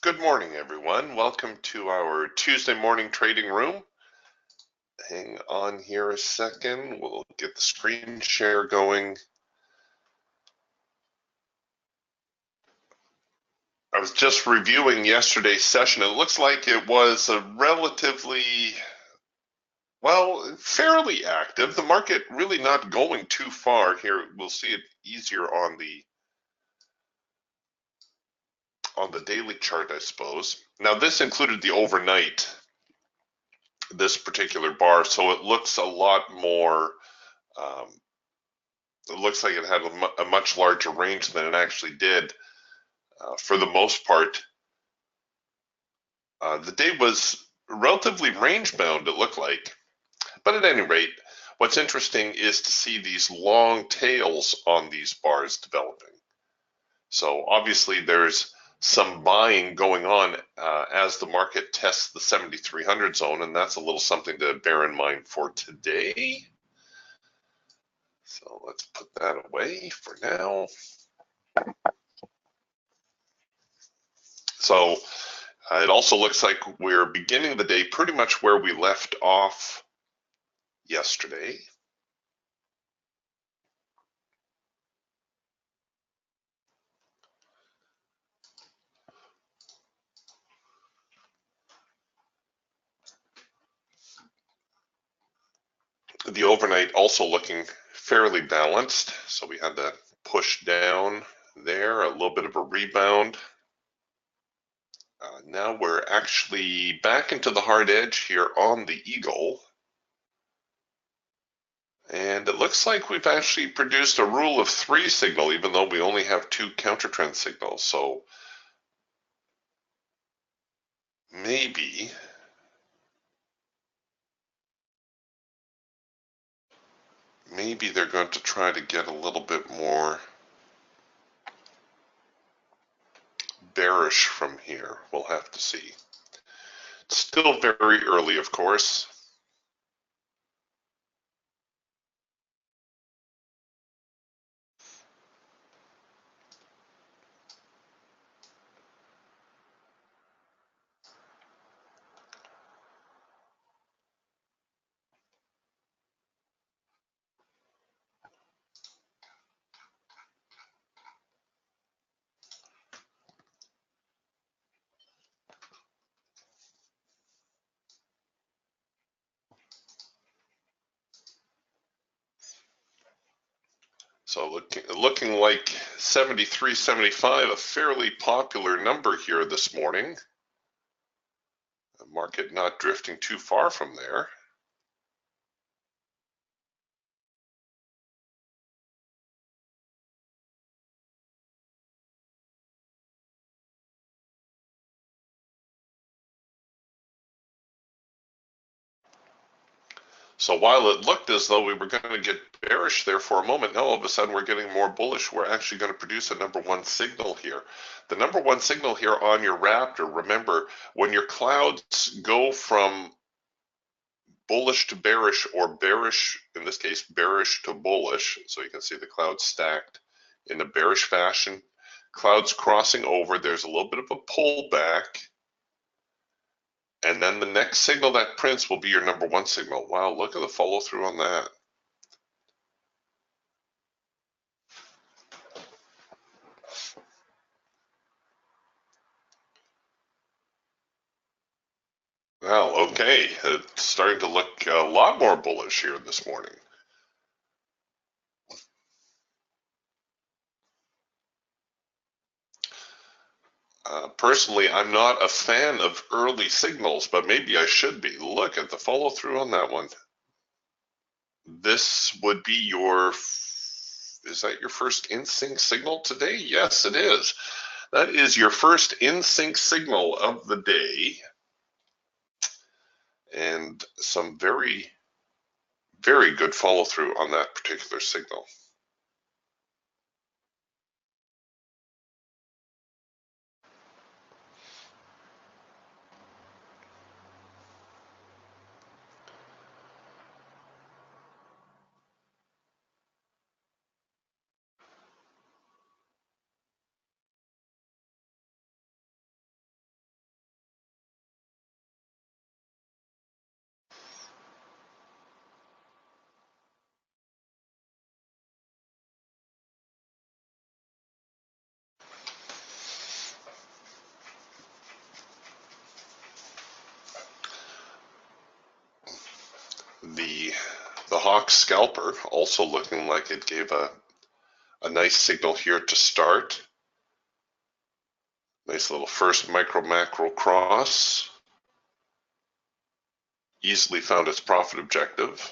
Good morning, everyone. Welcome to our Tuesday morning trading room. Hang on here a second. We'll get the screen share going. I was just reviewing yesterday's session. It looks like it was a relatively, fairly active. The market really not going too far here. We'll see it easier on the daily chart, I suppose. Now, this included the overnight, this particular bar, so it looks a lot more it looks like it had a much larger range than it actually did. For the most part, the day was relatively range bound, it looked like. But at any rate, what's interesting is to see these long tails on these bars developing. So obviously there's some buying going on as the market tests the 7,300 zone, and that's a little something to bear in mind for today. So let's put that away for now. So it also looks like we're beginning the day pretty much where we left off yesterday. The overnight also looking fairly balanced, so we had that push down there, a little bit of a rebound. Now we're actually back into the hard edge here on the Eagle. And it looks like we've actually produced a rule of 3 signal, even though we only have 2 counter trend signals. So maybe they're going to try to get a little bit more bearish from here. We'll have to see. It's still very early, of course. So looking like 73, 75, a fairly popular number here this morning. The market not drifting too far from there. So while it looked as though we were going to get bearish there for a moment, now all of a sudden we're getting more bullish. We're actually going to produce a number 1 signal here. The number 1 signal here on your Raptor, remember, when your clouds go from bullish to bearish, or bearish, in this case, bearish to bullish, so you can see the clouds stacked in a bearish fashion, clouds crossing over, there's a little bit of a pullback, and then the next signal that prints will be your number 1 signal. Wow, look at the follow through on that. Well, okay, it's starting to look a lot more bullish here this morning. Personally, I'm not a fan of early signals, but maybe I should be. Look at the follow through on that one. This would be is that your first in-sync signal today? Yes, it is. That is your first in-sync signal of the day. And some very, very good follow through on that particular signal. hawk scalper also looking like it gave a nice signal here to start. Nice little first micro macro cross. Easily found its profit objective.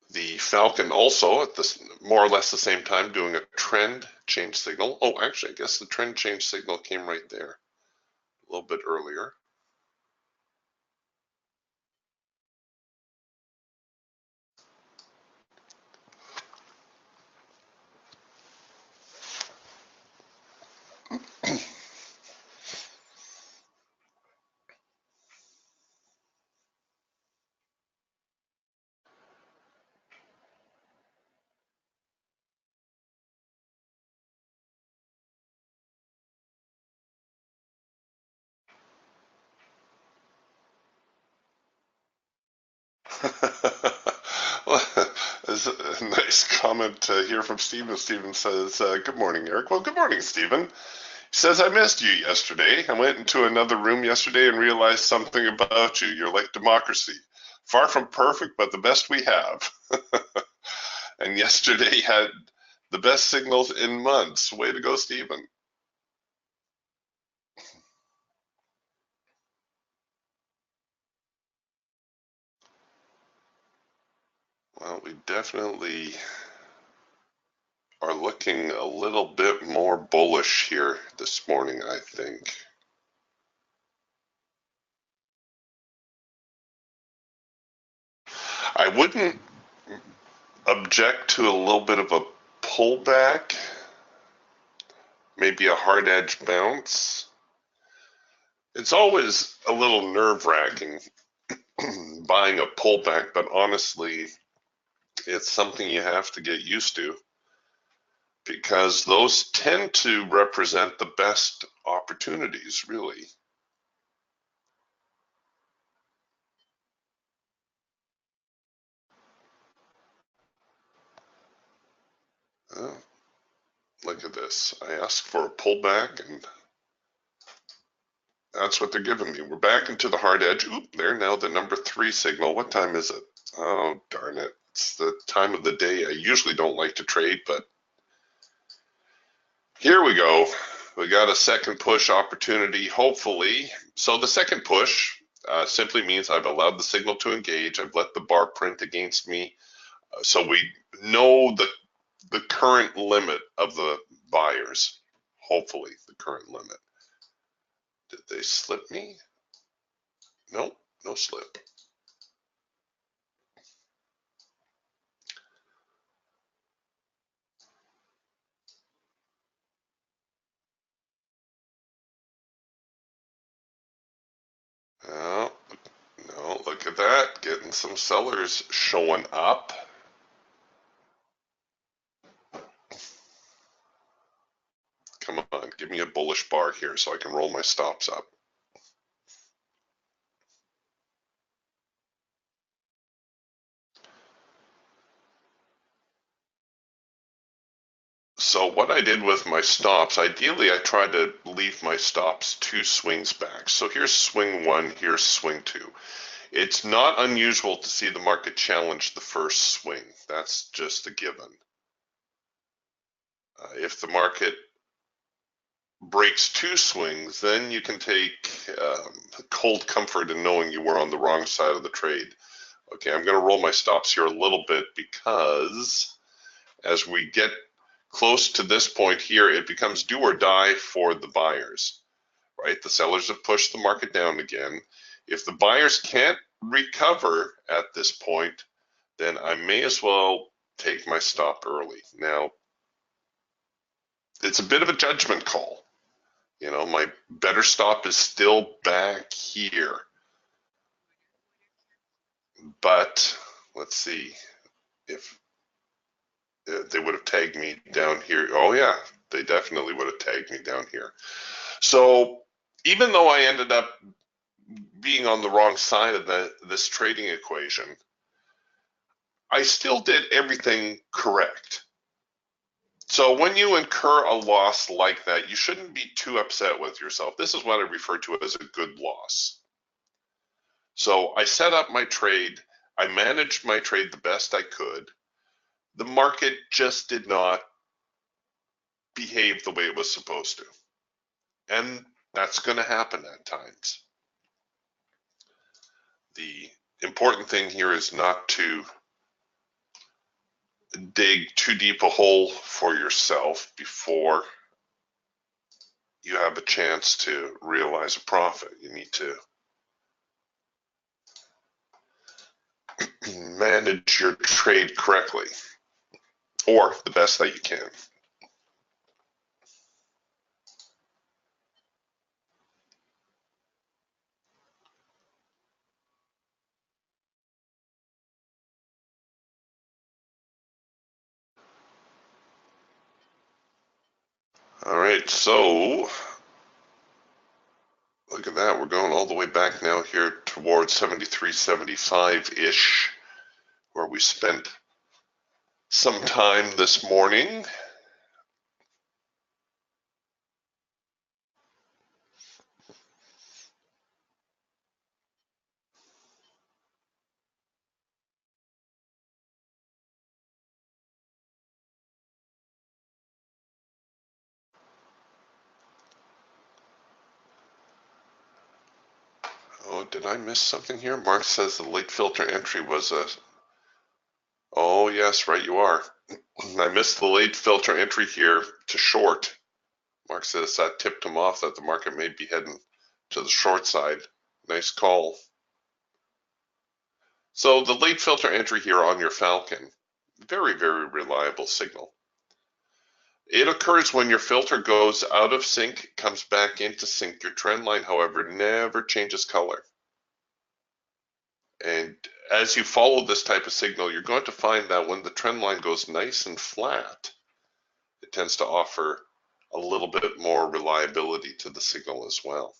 The Falcon also at this more or less the same time doing a trend change signal. Oh, actually, I guess the trend change signal came right there a little bit earlier. Well, there's a nice comment here from Stephen. Stephen says, good morning, Eric. Well, good morning, Stephen. He says, I missed you yesterday. I went into another room yesterday and realized something about you. You're like democracy. Far from perfect, but the best we have. And yesterday had the best signals in months. Way to go, Stephen. Well, we definitely are looking a little bit more bullish here this morning, I think. I wouldn't object to a little bit of a pullback, maybe a hard edge bounce. It's always a little nerve-wracking buying a pullback, but honestly, it's something you have to get used to because those tend to represent the best opportunities, really. Oh, look at this. I asked for a pullback, and that's what they're giving me. We're back into the hard edge. Oop, there now the number 3 signal. What time is it? Oh, darn it. It's the time of the day I usually don't like to trade, but here we go. We got a second push opportunity, hopefully. So the second push simply means I've allowed the signal to engage. I've let the bar print against me. So we know the current limit of the buyers, hopefully the current limit. Did they slip me? No, no slip. Oh, no, look at that. Getting some sellers showing up. Come on, give me a bullish bar here so I can roll my stops up. So what I did with my stops, ideally I try to leave my stops 2 swings back. So here's swing 1, here's swing 2. It's not unusual to see the market challenge the first swing. That's just a given. If the market breaks 2 swings, then you can take cold comfort in knowing you were on the wrong side of the trade. Okay, I'm going to roll my stops here a little bit because as we get close to this point here, it becomes do or die for the buyers, right? The sellers have pushed the market down again. If the buyers can't recover at this point, then I may as well take my stop early. Now, it's a bit of a judgment call. You know, my better stop is still back here. But let's see if they would have tagged me down here. Oh yeah, they definitely would have tagged me down here. So even though I ended up being on the wrong side of this trading equation, I still did everything correct. So when you incur a loss like that, you shouldn't be too upset with yourself. This is what I refer to as a good loss. So I set up my trade. I managed my trade the best I could. The market just did not behave the way it was supposed to. And that's going to happen at times. The important thing here is not to dig too deep a hole for yourself before you have a chance to realize a profit. You need to manage your trade correctly, or the best that you can. All right, so look at that. We're going all the way back now here towards 73.75-ish, where we spent some time this morning. Oh, did I miss something here? Mark says the late filter entry was a... Oh, yes, right you are. I missed the late filter entry here to short. Mark says that tipped him off that the market may be heading to the short side. Nice call. So the late filter entry here on your Falcon, very, very reliable signal. It occurs when your filter goes out of sync, comes back into sync. Your trend line, however, never changes color. And as you follow this type of signal, you're going to find that when the trend line goes nice and flat, it tends to offer a little bit more reliability to the signal as well.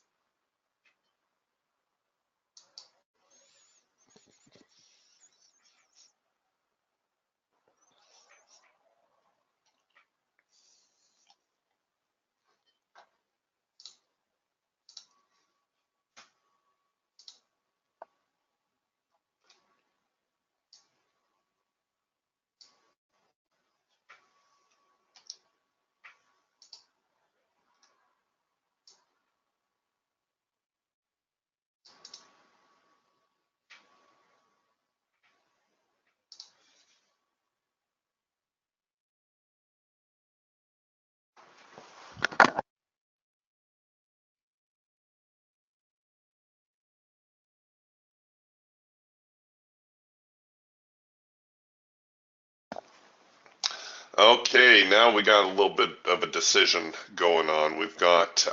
Okay, now we got a little bit of a decision going on. We've got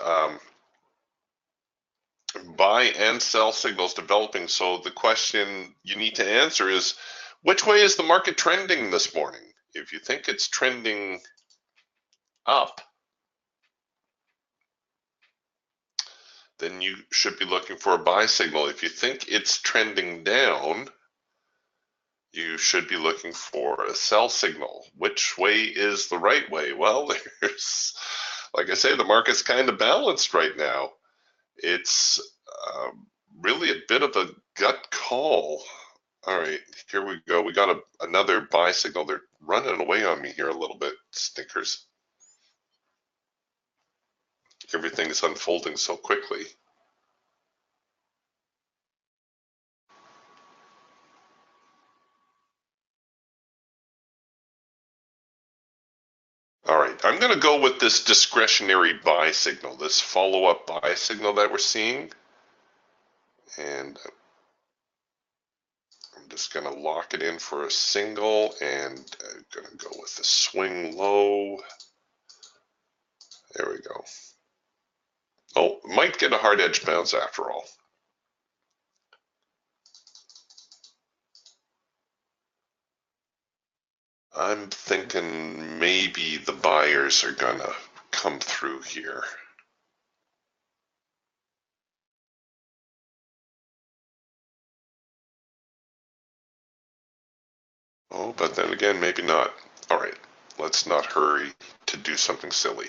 buy and sell signals developing. So the question you need to answer is, which way is the market trending this morning? If you think it's trending up, then you should be looking for a buy signal. If you think it's trending down, you should be looking for a sell signal. Which way is the right way? Well, there's, like I say, the market's kind of balanced right now. It's really a bit of a gut call. All right, here we go. We got another buy signal. They're running away on me here a little bit, stinkers. Everything's unfolding so quickly. All right, I'm going to go with this discretionary buy signal, this follow-up buy signal that we're seeing. And I'm just going to lock it in for a single, and I'm going to go with the swing low. There we go. Oh, might get a hard edge bounce after all. I'm thinking maybe the buyers are going to come through here. Oh, but then again, maybe not. All right, let's not hurry to do something silly.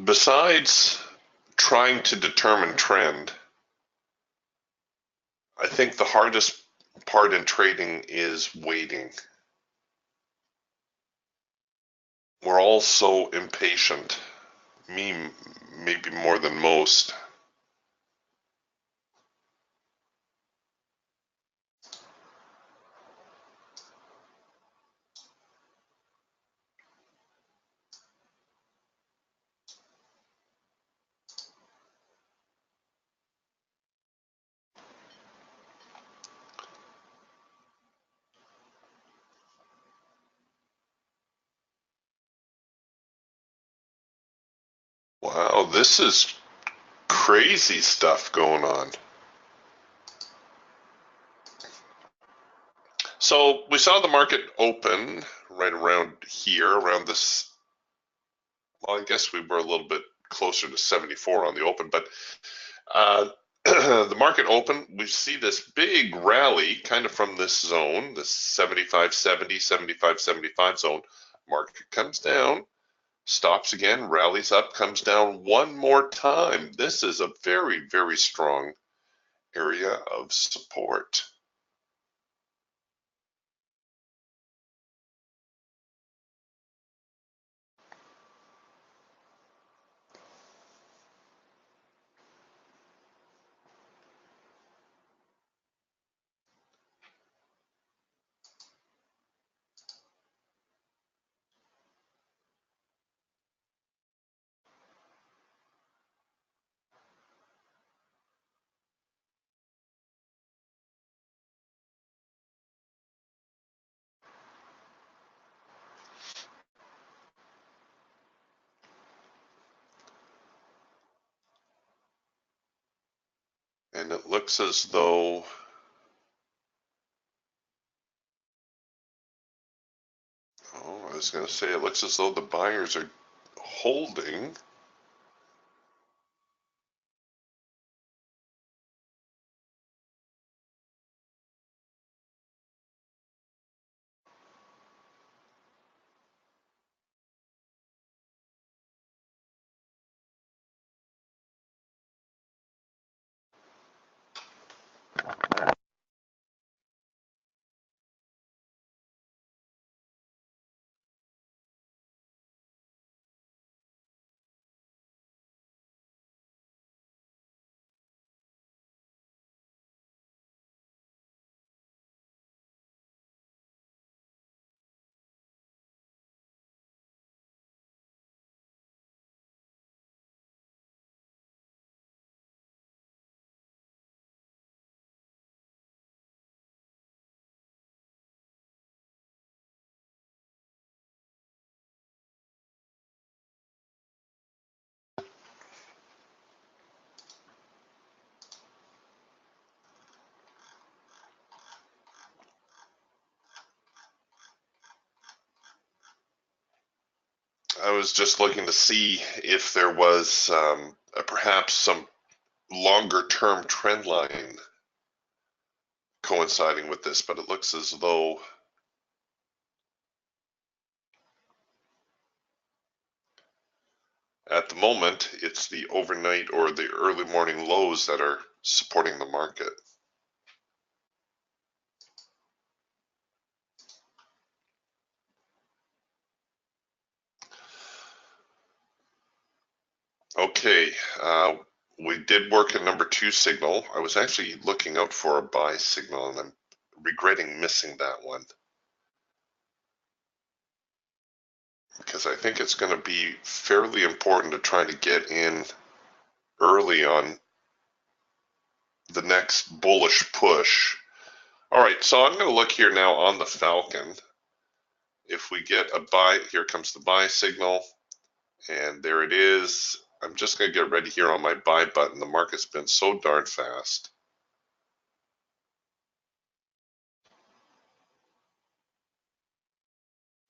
Besides trying to determine trend, I think the hardest part in trading is waiting. We're all so impatient, me maybe more than most. Wow, this is crazy stuff going on. So we saw the market open right around here, around this. Well, I guess we were a little bit closer to 74 on the open, but the market open, we see this big rally kind of from this zone, this 75.70, 75.75 zone. Market comes down, stops again, rallies up, comes down one more time. This is a very, very strong area of support. And it looks as though I was going to say, it looks as though the buyers are holding. I was just looking to see if there was perhaps some longer term trend line coinciding with this, but it looks as though at the moment it's the overnight or the early morning lows that are supporting the market. Okay, we did work a number 2 signal. I was actually looking out for a buy signal and I'm regretting missing that one, because I think it's going to be fairly important to try to get in early on the next bullish push. All right, so I'm going to look here now on the Falcon. If we get a buy, here comes the buy signal, and there it is. I'm just going to get ready here on my buy button. The market's been so darn fast.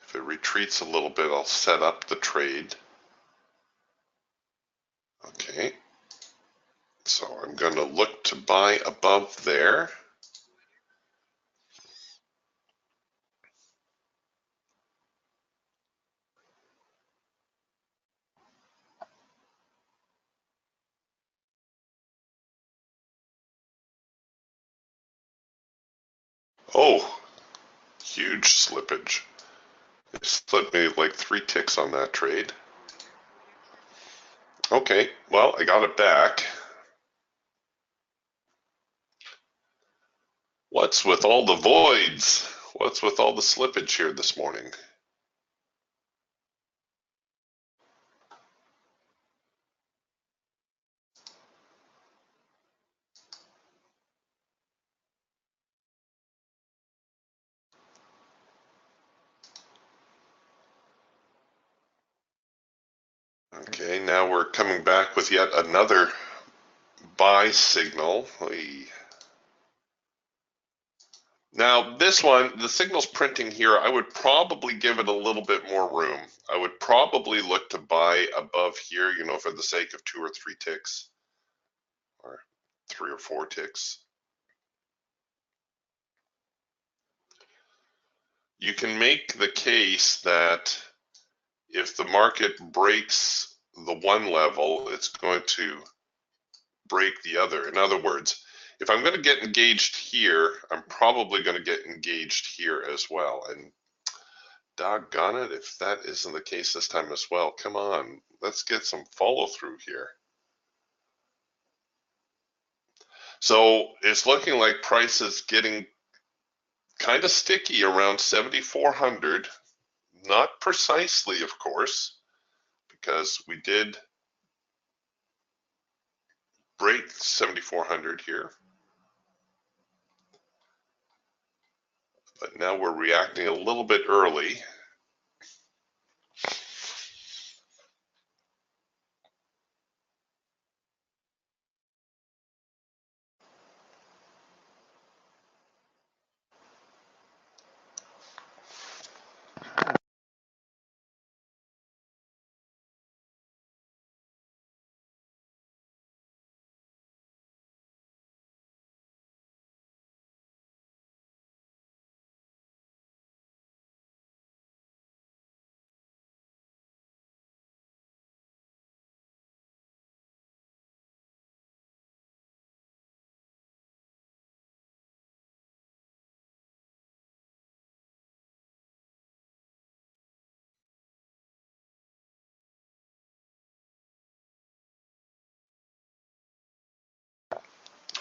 If it retreats a little bit, I'll set up the trade. Okay, so I'm going to look to buy above there. Oh, huge slippage. It slipped me like 3 ticks on that trade. Okay, well, I got it back. What's with all the voids? What's with all the slippage here this morning? Okay, now we're coming back with yet another buy signal. Now this one, the signal's printing here, I would probably give it a little bit more room. I would probably look to buy above here, you know, for the sake of 2 or 3 ticks, or 3 or 4 ticks. You can make the case that if the market breaks the one level, it's going to break the other. In other words, if I'm going to get engaged here, I'm probably going to get engaged here as well. And doggone it, if that isn't the case this time as well, come on, let's get some follow through here. So it's looking like price is getting kind of sticky around 7,400. Not precisely, of course, because we did break 7,400 here. But now we're reacting a little bit early.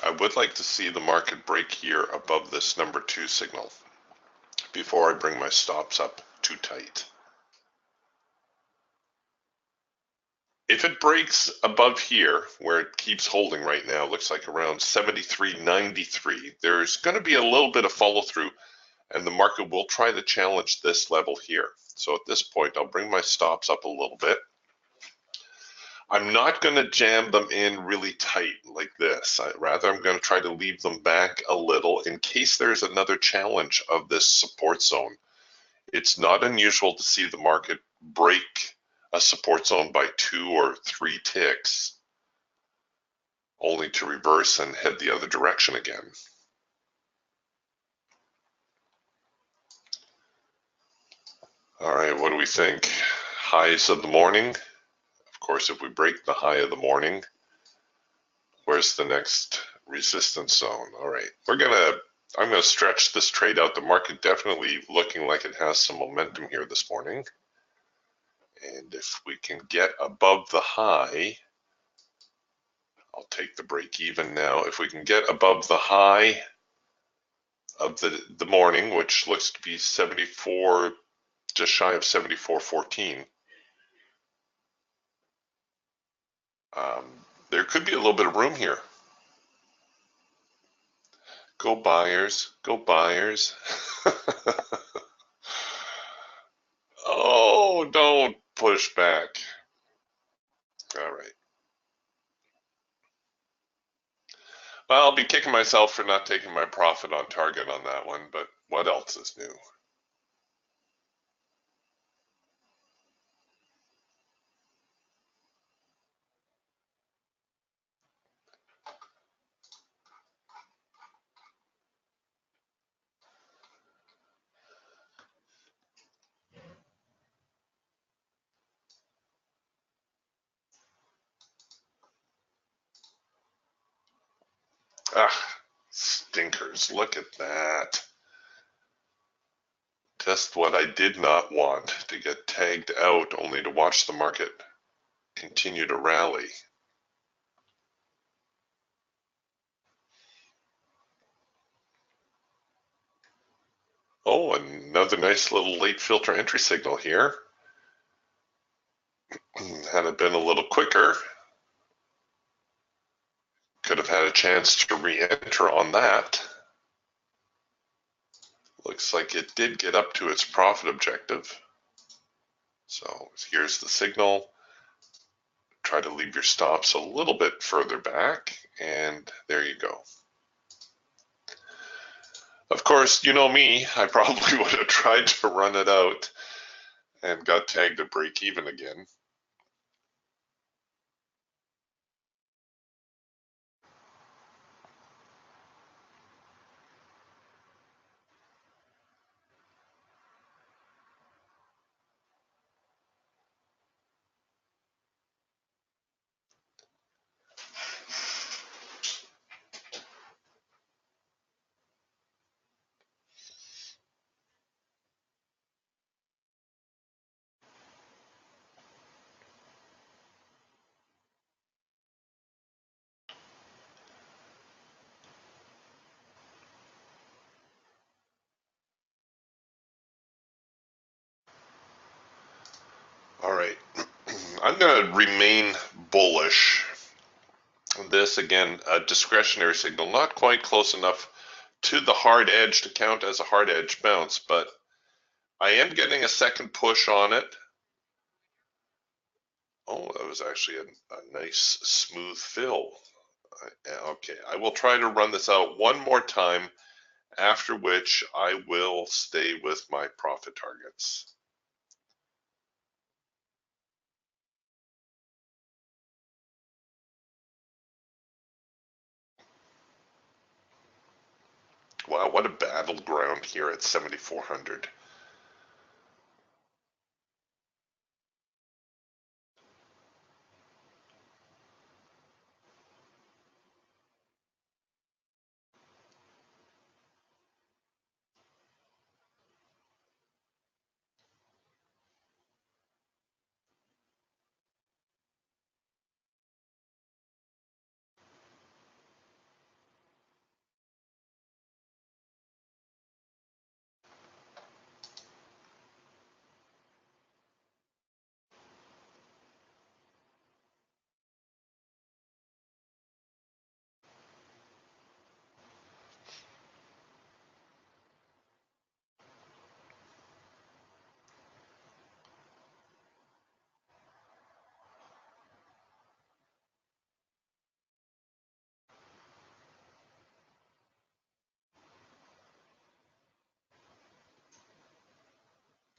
I would like to see the market break here above this number 2 signal before I bring my stops up too tight. If it breaks above here, where it keeps holding right now, looks like around 73.93, there's going to be a little bit of follow through and the market will try to challenge this level here. So at this point, I'll bring my stops up a little bit. I'm not going to jam them in really tight like this. Rather, I'm going to try to leave them back a little in case there's another challenge of this support zone. It's not unusual to see the market break a support zone by 2 or 3 ticks, only to reverse and head the other direction again. All right, what do we think? Highs of the morning. Of course, if we break the high of the morning, where's the next resistance zone? All right, I'm gonna stretch this trade out. The market definitely looking like it has some momentum here this morning. And if we can get above the high, I'll take the break even now. If we can get above the high of the morning, which looks to be 74, just shy of 74.14, there could be a little bit of room here. Go buyers, go buyers. Oh, don't push back. All right. Well, I'll be kicking myself for not taking my profit on target on that one, but what else is new? Ah, stinkers. Look at that. Just what I did not want, to get tagged out only to watch the market continue to rally. Oh, another nice little late filter entry signal here. Had it been a little quicker, could have had a chance to re-enter on that. Looks like it did get up to its profit objective. So here's the signal. Try to leave your stops a little bit further back, and there you go. Of course, you know me, I probably would have tried to run it out and got tagged at break even again. All right, I'm going to remain bullish. This, again, a discretionary signal, not quite close enough to the hard edge to count as a hard edge bounce, but I am getting a second push on it. Oh, that was actually a nice smooth fill. Okay, I will try to run this out one more time, after which I will stay with my profit targets. Wow, what a battleground here at 7,400.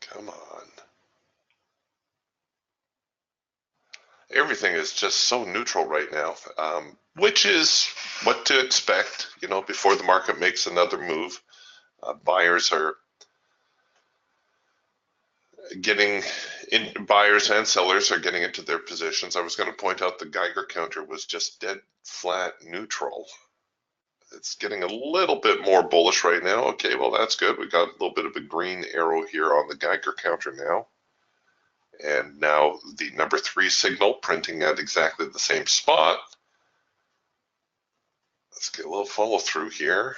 Come on. Everything is just so neutral right now, which is what to expect, you know, before the market makes another move. Buyers are getting in, buyers and sellers are getting into their positions. I was going to point out the Geiger counter was just dead flat neutral. It's getting a little bit more bullish right now. Okay, well, that's good. We got a little bit of a green arrow here on the Geiger counter now. And now the number 3 signal printing at exactly the same spot. Let's get a little follow through here.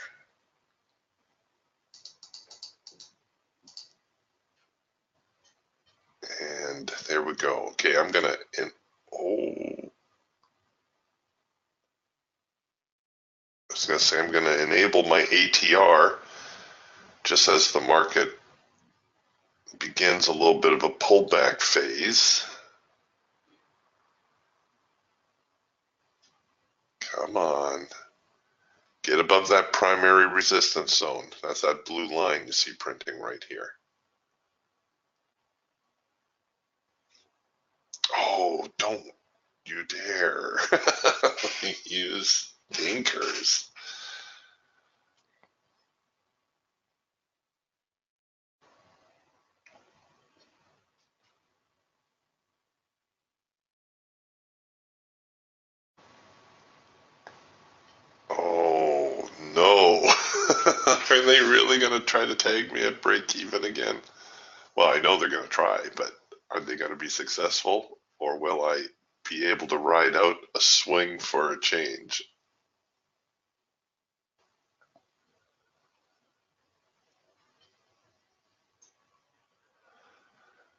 And there we go. Okay, I'm gonna, I was gonna say I'm gonna enable my ATR just as the market begins a little bit of a pullback phase. Come on. Get above that primary resistance zone. That's that blue line you see printing right here. Oh, don't you dare use tinkers. Oh, no. Are they really going to try to tag me at break even again? Well, I know they're going to try, but are they going to be successful, or will I be able to ride out a swing for a change?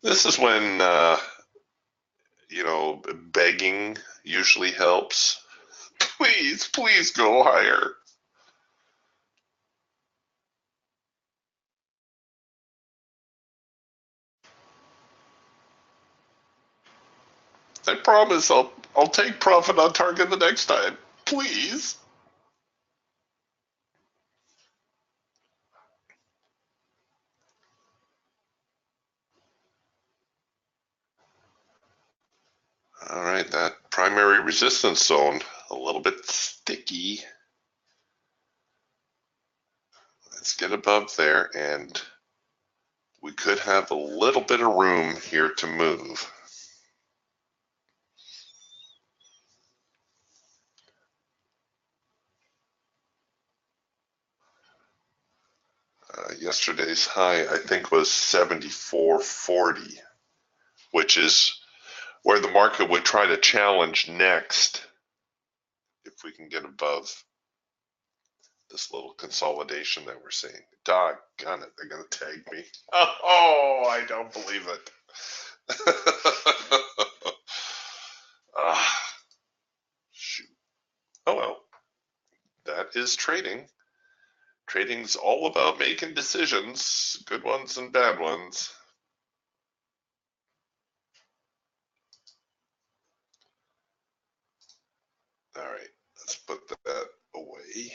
This is when, begging usually helps. Please, please go higher. I promise I'll take profit on target the next time. Please. All right, that primary resistance zone, a little bit sticky. Let's get above there, and we could have a little bit of room here to move. Yesterday's high, I think, was 74.40, which is where the market would try to challenge next if we can get above this little consolidation that we're seeing. Doggone it, they're going to tag me. Oh, I don't believe it. Shoot. Oh well, that is trading. Trading's all about making decisions, good ones and bad ones. All right, let's put that away.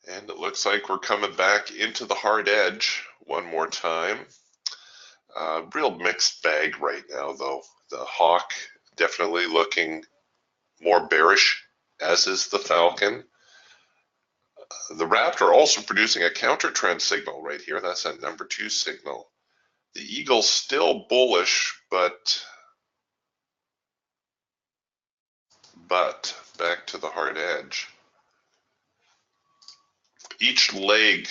And it looks like we're coming back into the hard edge one more time. Real mixed bag right now, though. The Hawk definitely looking more bearish, as is the Falcon. The Raptor also producing a counter trend signal right here. That's that number 2 signal. The Eagle still bullish, but back to the hard edge. Each leg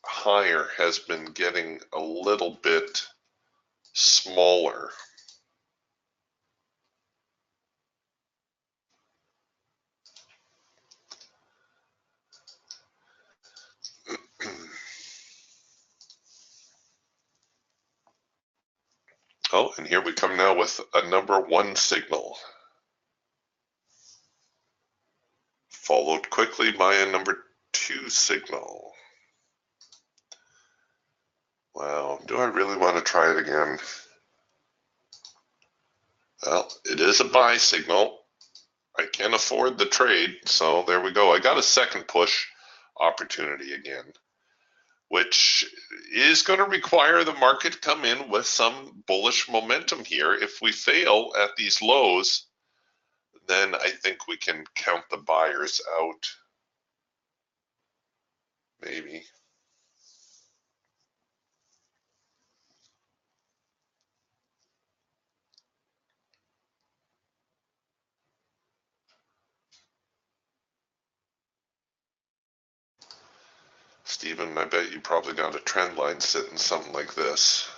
higher has been getting a little bit smaller. Oh, and here we come now with a number 1 signal, followed quickly by a number 2 signal. Wow, do I really want to try it again? Well, it is a buy signal. I can afford the trade, so there we go. I got a second push opportunity again, which is going to require the market to come in with some bullish momentum here. If we fail at these lows, then I think we can count the buyers out. Maybe. Stephen, I bet you probably got a trend line sitting something like this.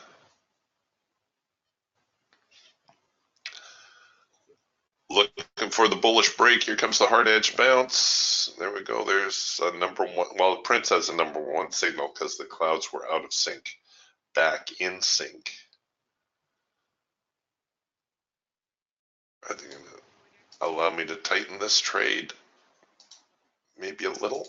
Looking for the bullish break. Here comes the hard edge bounce. There we go. There's a number 1. Well, it prints as a number 1 signal because the clouds were out of sync. Back in sync. Are they going to allow me to tighten this trade? Maybe a little.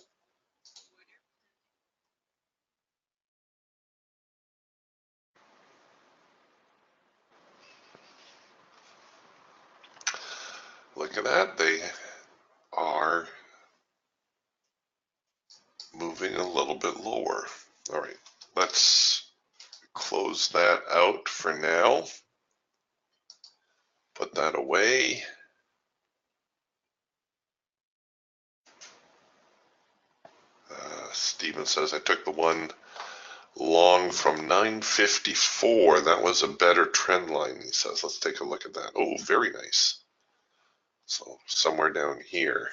Look at that. They are moving a little bit lower. All right, let's close that out for now. Put that away. Stephen says I took the one long from 954. That was a better trend line, he says. Let's take a look at that. Oh, very nice. So somewhere down here.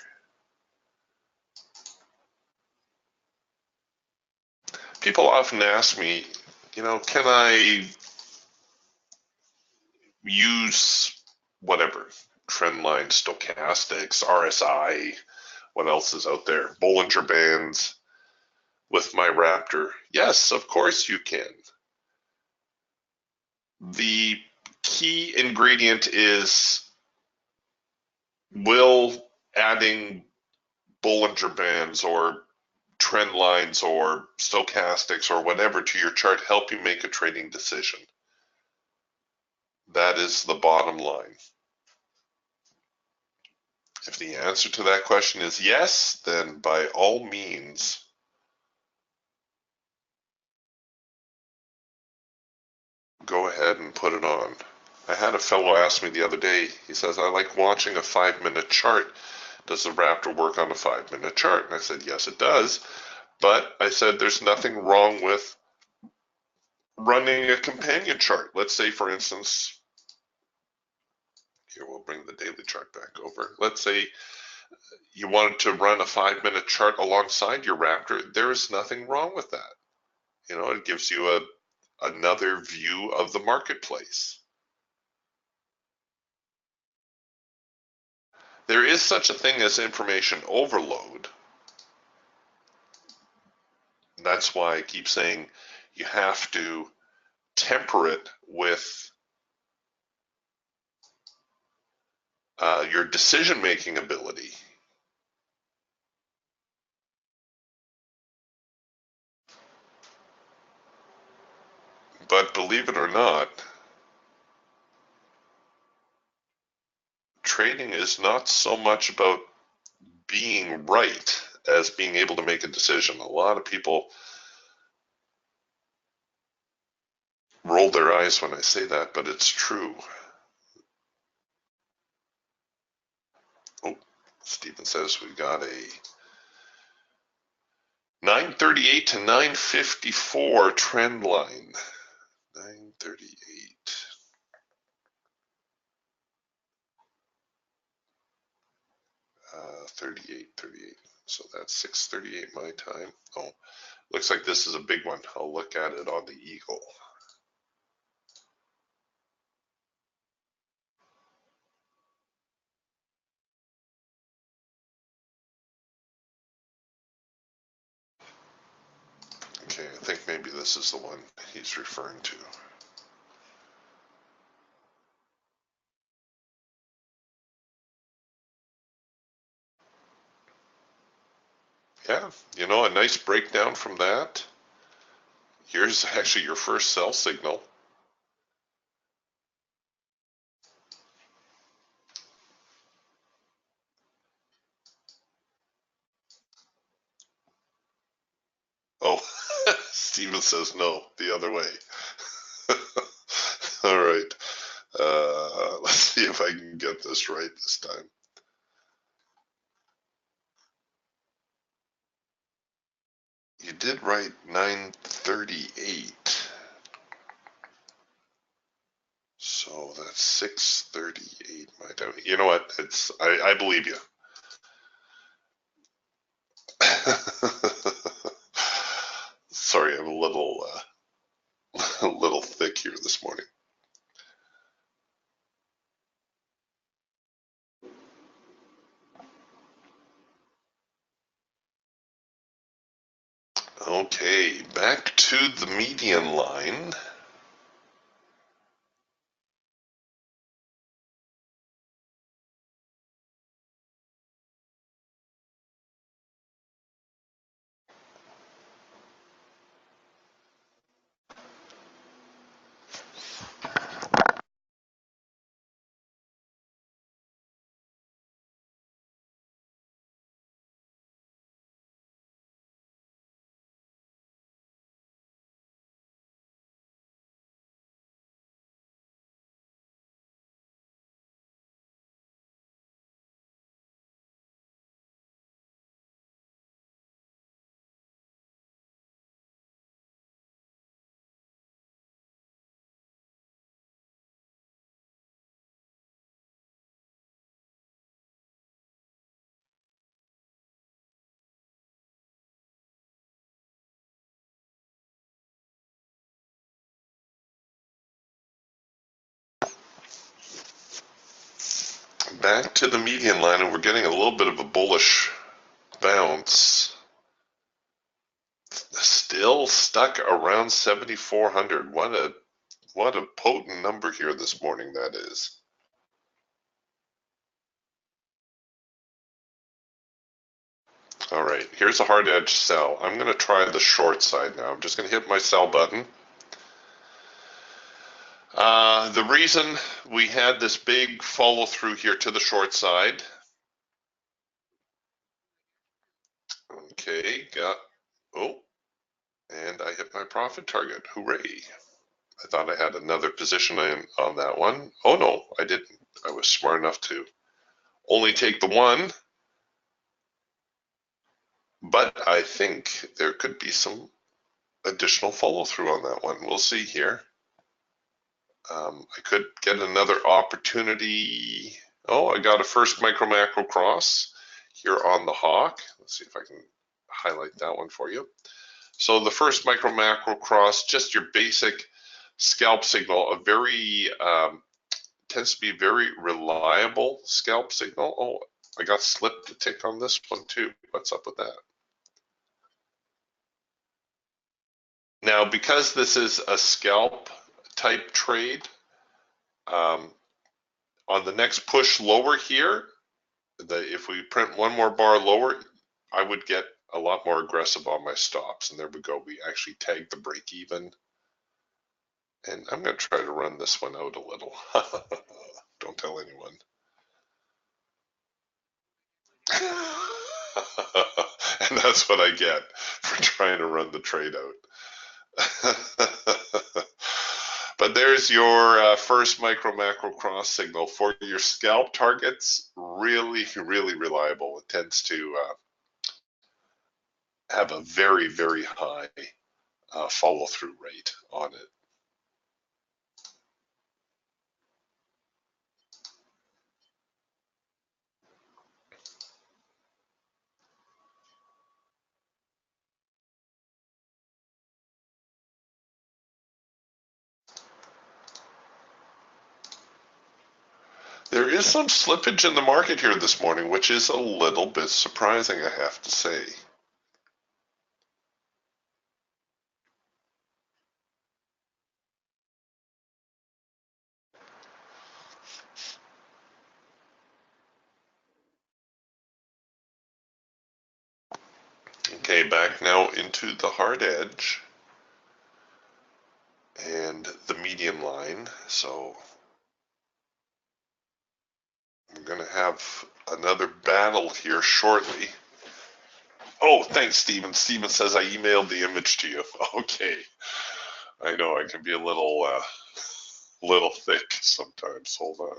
People often ask me, can I use whatever, trend line, stochastics, RSI, what else is out there, Bollinger Bands with my Raptor? Yes, of course you can. The key ingredient is, will adding Bollinger Bands or trend lines or stochastics or whatever to your chart help you make a trading decision? That is the bottom line. If the answer to that question is yes, then by all means, go ahead and put it on. I had a fellow ask me the other day, he says, I like watching a 5-minute chart. Does the Raptor work on a 5-minute chart? And I said, yes, it does. But I said, there's nothing wrong with running a companion chart. Let's say, for instance, here we'll bring the daily chart back over. Let's say you wanted to run a 5-minute chart alongside your Raptor. There is nothing wrong with that. It gives you another view of the marketplace. There is such a thing as information overload. That's why I keep saying you have to temper it with your decision-making ability. But believe it or not, trading is not so much about being right as being able to make a decision. A lot of people roll their eyes when I say that, but it's true. Oh, Stephen says we got a 938 to 954 trend line. 938. 38. So that's 6:38 my time. Oh, looks like this is a big one. I'll look at it on the Eagle. Okay, I think maybe this is the one he's referring to. Yeah, a nice breakdown from that. Here's actually your first sell signal. Oh, Steven says no, the other way. All right. Let's see if I can get this right this time. You did write 938. So that's 6:38 my time. You know what? I believe you. Sorry, I'm a little a little thick here this morning. Okay, back to the median line. back to the median line, and we're getting a little bit of a bullish bounce. Still stuck around 7,400. What a potent number here this morning that is. All right, here's a hard edge sell. I'm going to try the short side now. I'm just going to hit my sell button. The reason we had this big follow through here to the short side. Okay, and I hit my profit target. Hooray. I thought I had another position on that one. Oh no, I didn't. I was smart enough to only take the one. But I think there could be some additional follow through on that one. We'll see here. I could get another opportunity. Oh, I got a first micro macro cross here on the hawk. Let's see if I can highlight that one for you. So the first micro macro cross, just your basic scalp signal, a very tends to be a very reliable scalp signal. Oh, I got slipped a tick on this one too. What's up with that? Now, because this is a scalp type trade, on the next push lower here, if we print one more bar lower, I would get a lot more aggressive on my stops. And there we go. We actually tagged the break even. And I'm going to try to run this one out a little. Don't tell anyone. And that's what I get for trying to run the trade out. But there's your first micro macro cross signal for your scalp targets. Really, really reliable. It tends to have a very, very high follow through rate on it. There is some slippage in the market here this morning, which is a little bit surprising, I have to say. Okay, back now into the hard edge and the median line. So I'm going to have another battle here shortly. Oh, thanks, Steven. Steven says I emailed the image to you. Okay. I know I can be a little thick sometimes. Hold on.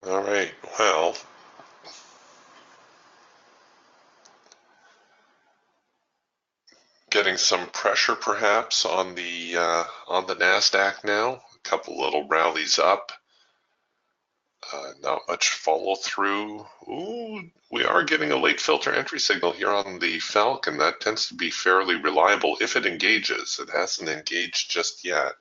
All right, well, getting some pressure perhaps on the Nasdaq now. A couple little rallies up. Not much follow through. Ooh, we are getting a late filter entry signal here on the Falcon. That tends to be fairly reliable if it engages. It hasn't engaged just yet.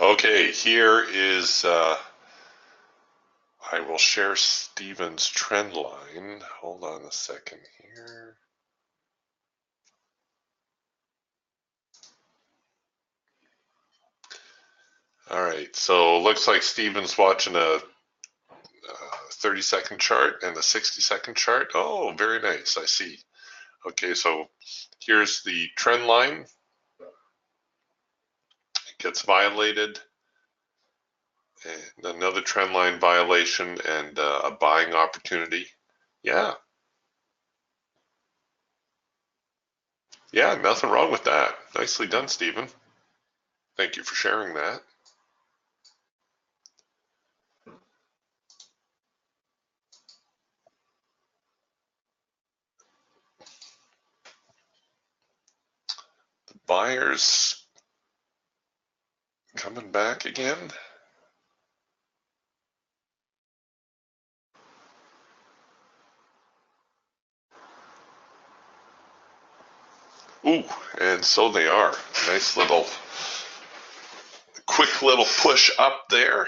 Okay, here is, I will share Stephen's trend line. Hold on a second here. All right, so looks like Stephen's watching a 30-second chart and a 60-second chart. Oh, very nice, I see. Okay, so here's the trend line. It gets violated. And another trend line violation and a buying opportunity. Yeah, yeah, nothing wrong with that. Nicely done, Stephen. Thank you for sharing that. The buyers coming back again. Ooh, and so they are. Nice little, quick little push up there.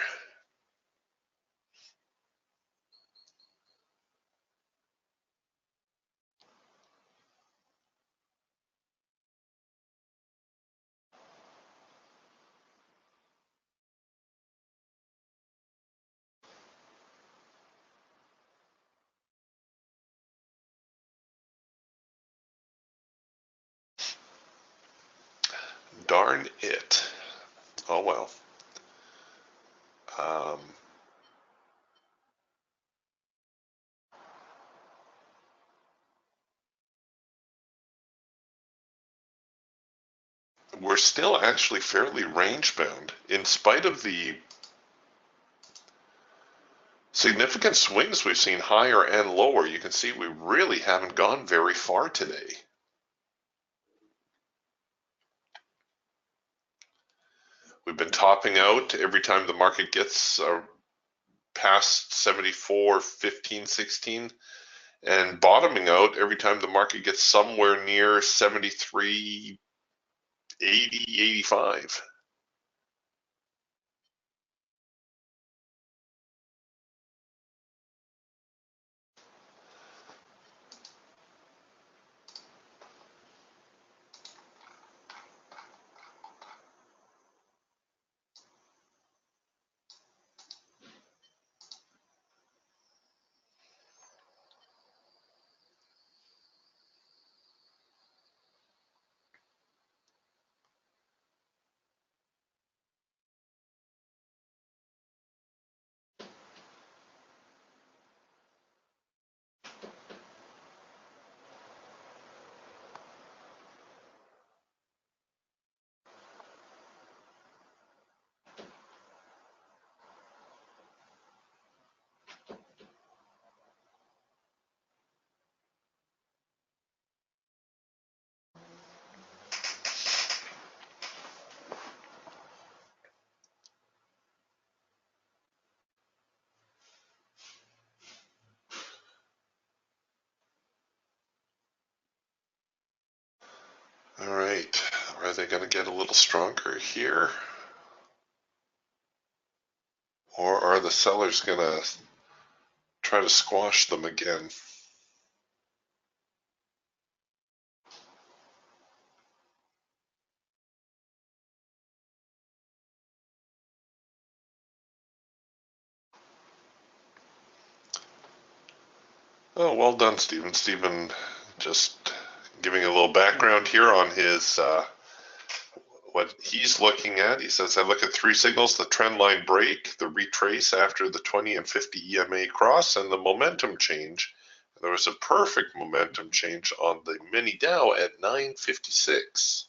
Darn it. Oh well. Um, we're still actually fairly range bound in spite of the significant swings we've seen higher and lower. You can see we really haven't gone very far today. We've been topping out every time the market gets past 74, 15, 16, and bottoming out every time the market gets somewhere near 73, 80, 85. Are they going to get a little stronger here? Or are the sellers going to try to squash them again? Oh, well done, Stephen. Stephen just giving a little background here on his what he's looking at. He says, I look at three signals: the trend line break, the retrace after the 20 and 50 EMA cross, and the momentum change. There was a perfect momentum change on the mini Dow at 956.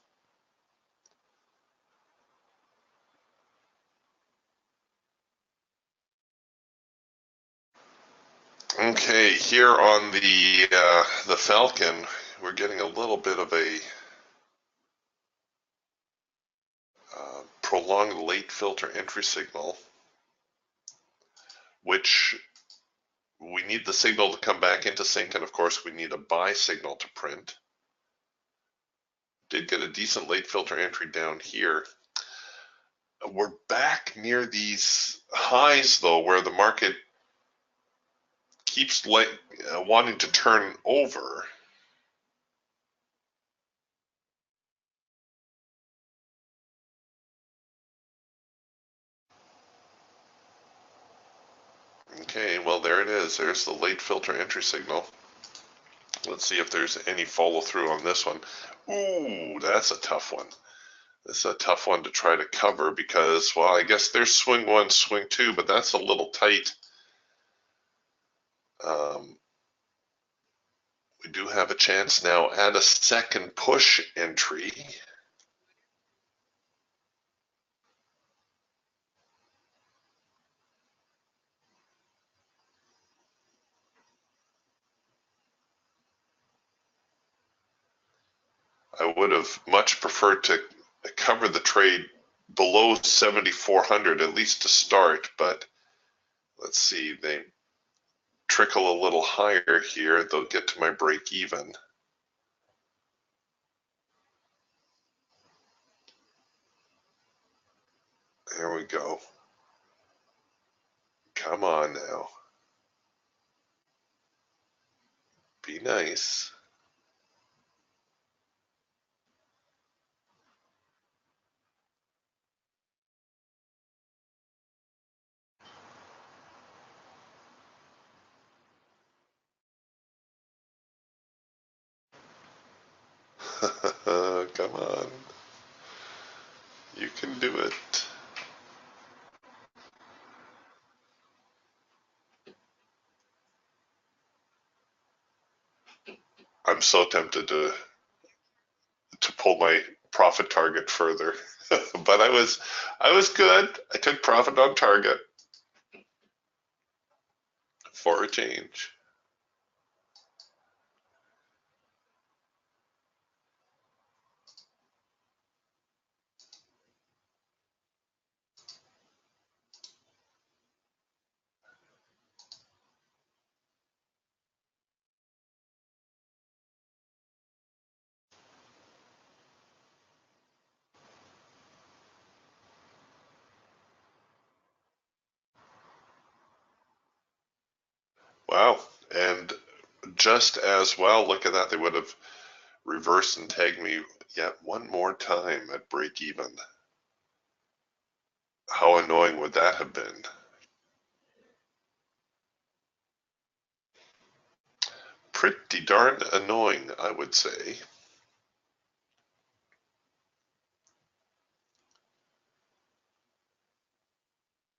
Okay, here on the Falcon, we're getting a little bit of a prolonged late filter entry signal, which we need the signal to come back into sync, and of course we need a buy signal to print. Did get a decent late filter entry down here. We're back near these highs though, where the market keeps wanting to turn over. Okay, well there it is. There's the late filter entry signal. Let's see if there's any follow through on this one. Ooh, that's a tough one. This is a tough one to try to cover because, well, I guess there's swing one, swing two, but that's a little tight. We do have a chance now at a second push entry. I would have much preferred to cover the trade below 7,400 at least to start, but let's see, they trickle a little higher here, they'll get to my break even. There we go. Come on now. Be nice. Come on. You can do it. I'm so tempted to pull my profit target further. But I was good. I took profit on target for a change. Wow. And just as well, look at that. They would have reversed and tagged me yet one more time at break even. How annoying would that have been? Pretty darn annoying, I would say.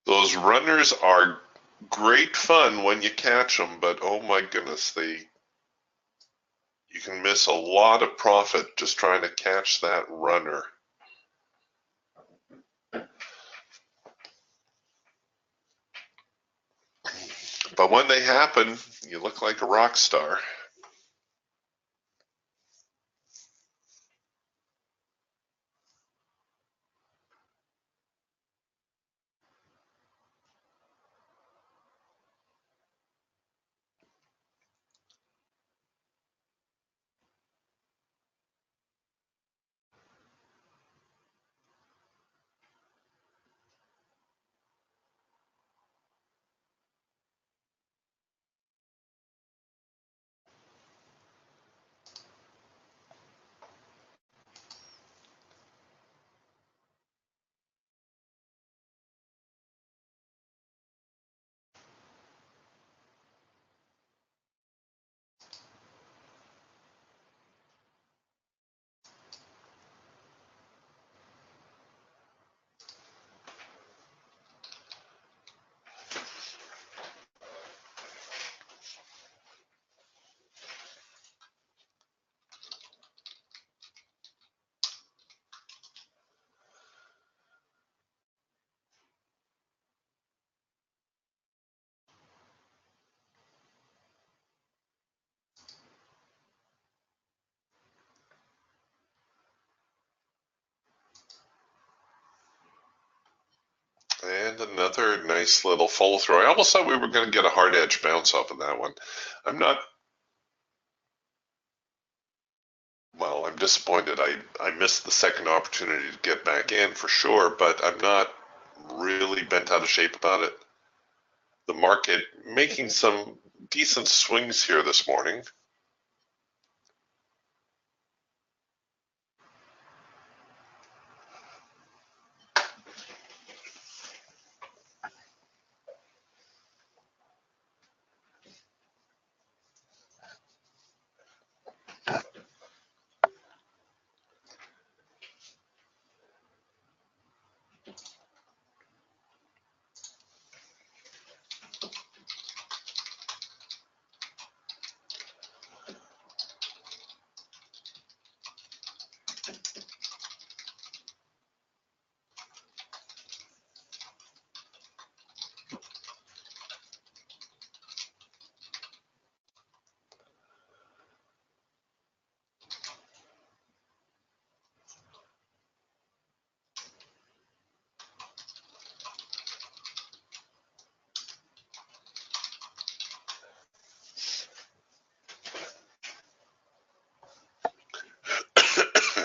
Those runners are great fun when you catch them, but oh my goodness, you can miss a lot of profit just trying to catch that runner. But when they happen, you look like a rock star. And another nice little follow through. I almost thought we were going to get a hard edge bounce off of that one. I'm not, well, I'm disappointed. I missed the second opportunity to get back in for sure, but I'm not really bent out of shape about it. The market making some decent swings here this morning.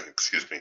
Excuse me.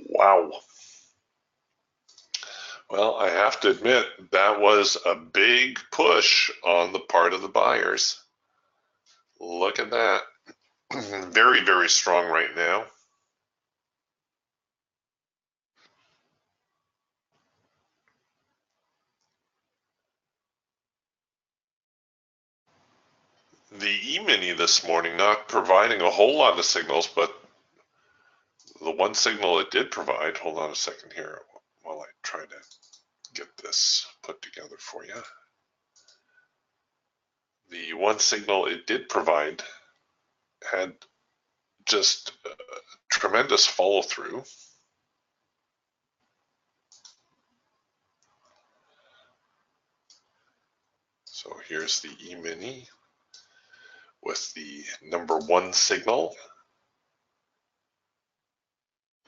Wow. Well, I have to admit, that was a big push on the part of the buyers. Look at that. Very, very strong right now. The E-mini this morning not providing a whole lot of signals, but the one signal it did provide, hold on a second here while I try to get this put together for you. The one signal it did provide had just tremendous follow through. So here's the E-mini with the number one signal.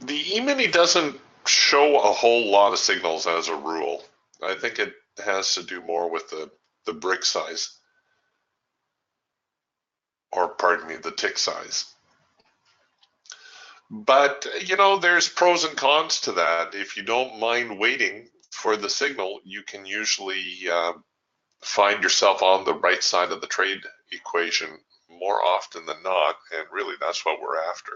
The E-mini doesn't show a whole lot of signals as a rule. I think it has to do more with the brick size. or pardon me, the tick size. But, you know, there's pros and cons to that. If you don't mind waiting for the signal, you can usually find yourself on the right side of the trade equation more often than not, and really that's what we're after.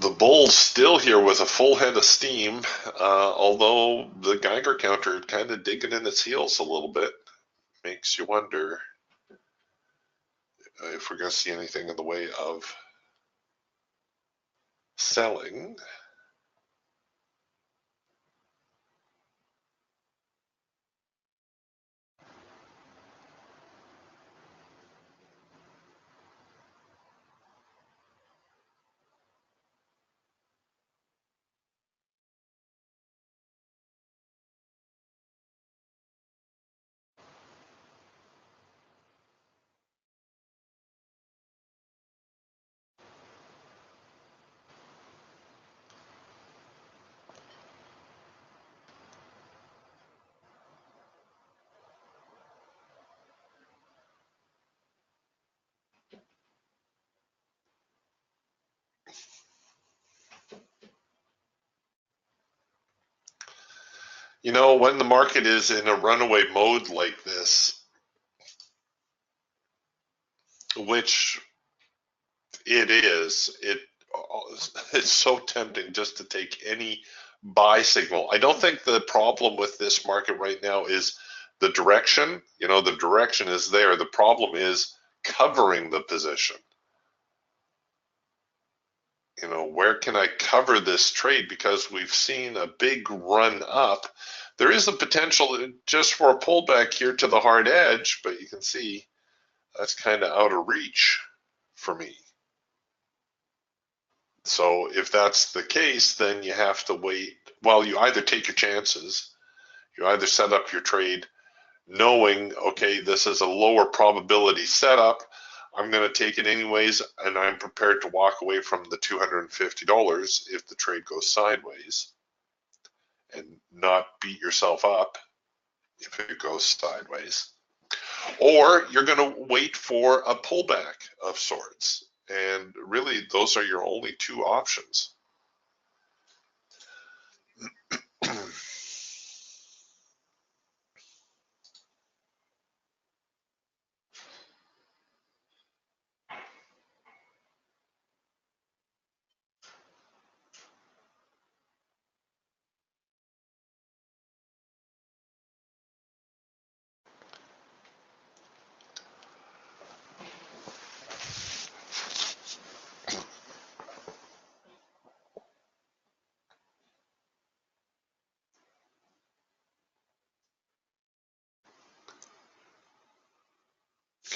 The bull's still here with a full head of steam, although the Geiger counter kind of digging in its heels a little bit. Makes you wonder if we're going to see anything in the way of selling. You know, when the market is in a runaway mode like this, which it is, it's so tempting just to take any buy signal. I don't think the problem with this market right now is the direction. You know, the direction is there. The problem is covering the position. You know, where can I cover this trade? Because we've seen a big run up. There is a potential just for a pullback here to the hard edge, but you can see that's kind of out of reach for me. So if that's the case, then you have to wait. Well, you either take your chances, you either set up your trade knowing, okay, this is a lower probability setup. I'm going to take it anyways, and I'm prepared to walk away from the $250 if the trade goes sideways, and not beat yourself up if it goes sideways. Or you're going to wait for a pullback of sorts. And really, those are your only two options.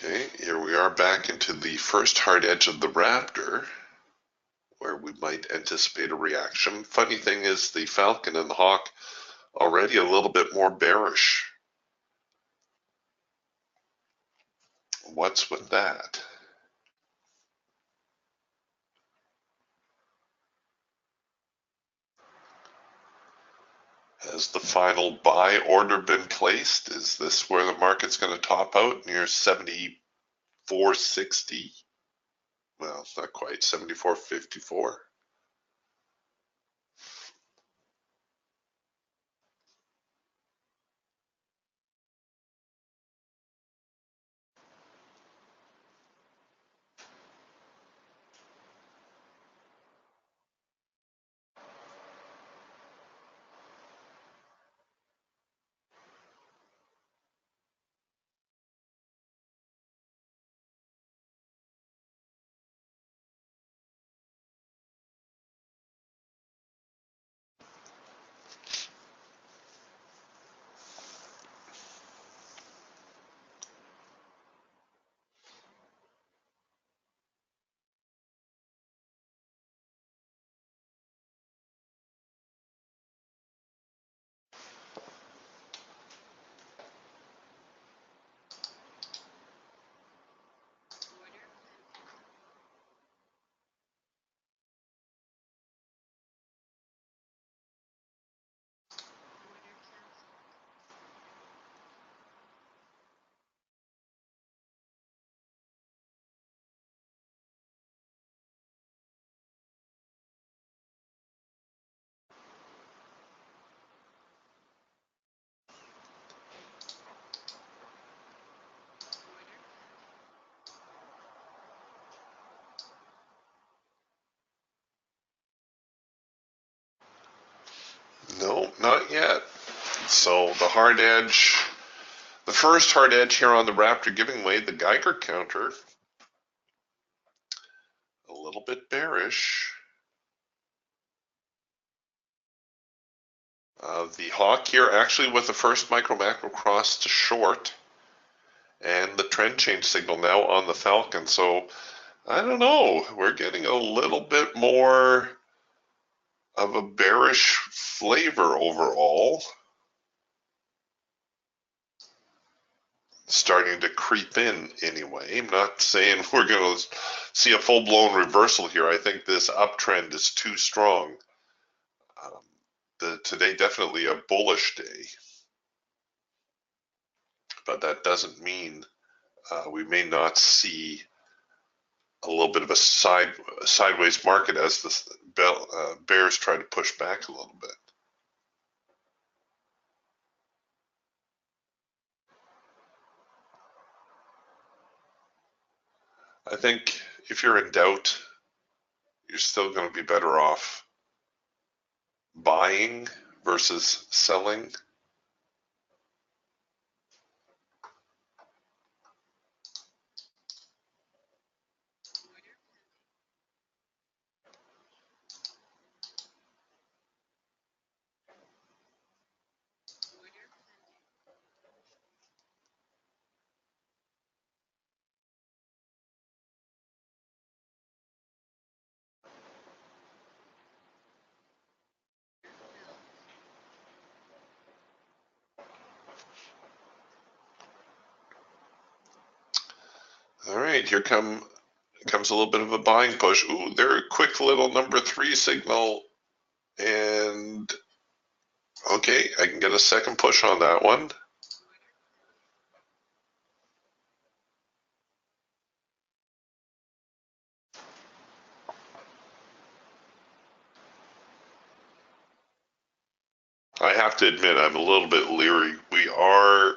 Okay, here we are back into the first hard edge of the Raptor, where we might anticipate a reaction. Funny thing is the Falcon and the Hawk already a little bit more bearish. What's with that? Has the final buy order been placed? Is this where the market's going to top out near 74.60? Well, not quite, 74.54. yet. So the hard edge, the first hard edge here on the Raptor giving way, the Geiger counter, a little bit bearish. The hawk here actually with the first micro macro cross to short, and the trend change signal now on the Falcon. So I don't know, we're getting a little bit more of a bearish flavor overall, starting to creep in anyway. I'm not saying we're going to see a full-blown reversal here. I think this uptrend is too strong. Today definitely a bullish day, but that doesn't mean we may not see a little bit of a sideways market as the bears try to push back a little bit. I think if you're in doubt, you're still going to be better off buying versus selling. All right, here comes a little bit of a buying push. Ooh, there a quick little number 3 signal, and okay, I can get a second push on that one. I have to admit, I'm a little bit leery. We are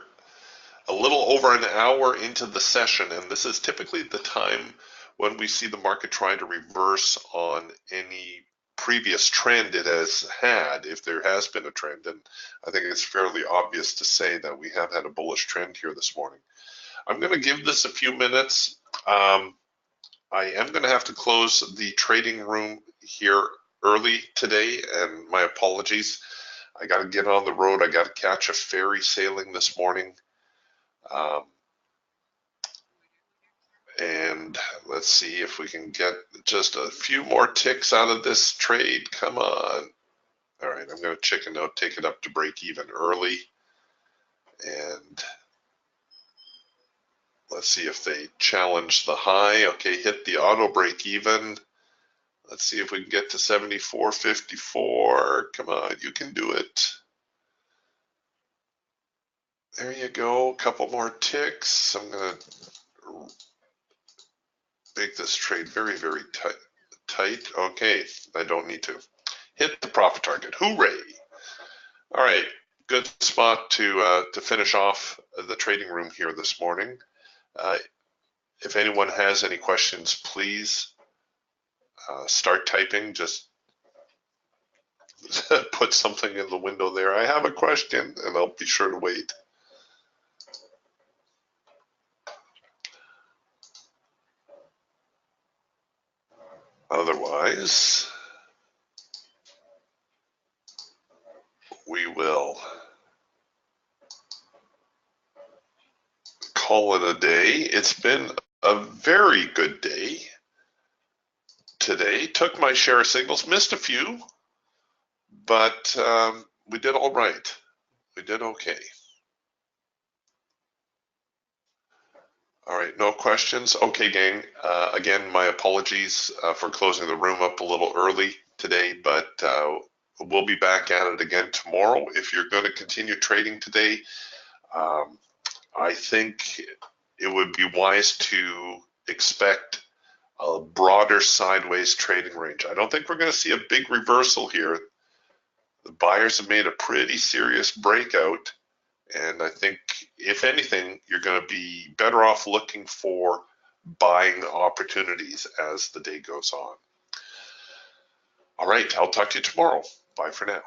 a little over an hour into the session, and this is typically the time when we see the market trying to reverse on any previous trend it has had, if there has been a trend. And I think it's fairly obvious to say that we have had a bullish trend here this morning. I'm going to give this a few minutes. I am going to have to close the trading room here early today, and my apologies. I got to get on the road. I got to catch a ferry sailing this morning. And let's see if we can get just a few more ticks out of this trade. Come on. All right, I'm going to chicken out, take it up to break even early. And let's see if they challenge the high. Okay, hit the auto break even. Let's see if we can get to 74.54. Come on, you can do it. There you go. A couple more ticks. I'm going to make this trade very, very tight. Okay, I don't need to. Hit the profit target. Hooray! All right, good spot to finish off the trading room here this morning. If anyone has any questions, please start typing. Just put something in the window there. I have a question, and I'll be sure to wait. Otherwise, we will call it a day. It's been a very good day today. Took my share of signals, missed a few, but we did all right. We did okay. All right, no questions. Okay, gang. Again, my apologies for closing the room up a little early today, but we'll be back at it again tomorrow. If you're going to continue trading today, I think it would be wise to expect a broader sideways trading range. I don't think we're going to see a big reversal here. The buyers have made a pretty serious breakout. And I think, if anything, you're going to be better off looking for buying opportunities as the day goes on. All right, I'll talk to you tomorrow. Bye for now.